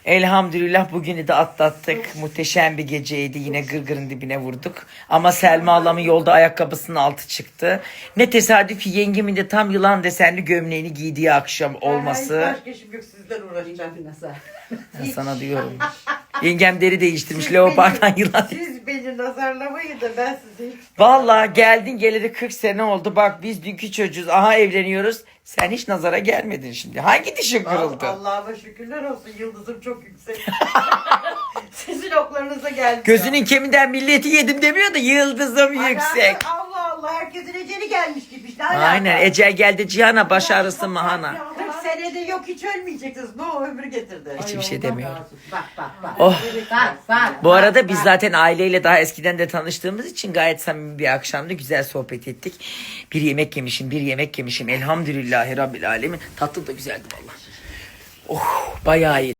Elhamdülillah bugünü de atlattık. Muhteşem bir geceydi. Yine gırgırın dibine vurduk. Ama Selma ablamın yolda ayakkabısının altı çıktı. Ne tesadüf ki yengemin de tam yılan desenli gömleğini giydiği akşam olması. Başka işim yok, sizden uğraşacağım. Ben sana diyorum. Yengem deri değiştirmiş. Leopardan yılan. Siz beni nazarlamayın da ben sizi hiç... Vallahi geldin geleli 40 sene oldu. Bak biz dünkü çocuğuz. Aha evleniyoruz. Sen hiç nazara gelmedin şimdi. Hangi dişin kırıldı? Allah'ıma şükürler olsun, yıldızım çok yüksek. Sizin oklarınıza geldi. Gözünün kemiğinden milleti yedim demiyor da yıldızım yüksek. Allah Allah, herkesin eceli gelmiş gibi işte. Aynen ecel geldi Cihan'a baş ağrısı mahana. 40 senede yok, hiç ölmeyeceksiniz. Ne o ömür getirdi. Hiçbir şey demiyorum. Bak. Oh. Bak. Bu arada biz zaten aileyle daha eskiden de tanıştığımız için gayet samimi bir akşamda güzel sohbet ettik. Bir yemek yemişim. Elhamdülillahi Rabbil Alemin. Tatlı da güzeldi vallahi. Oh bayağı iyi.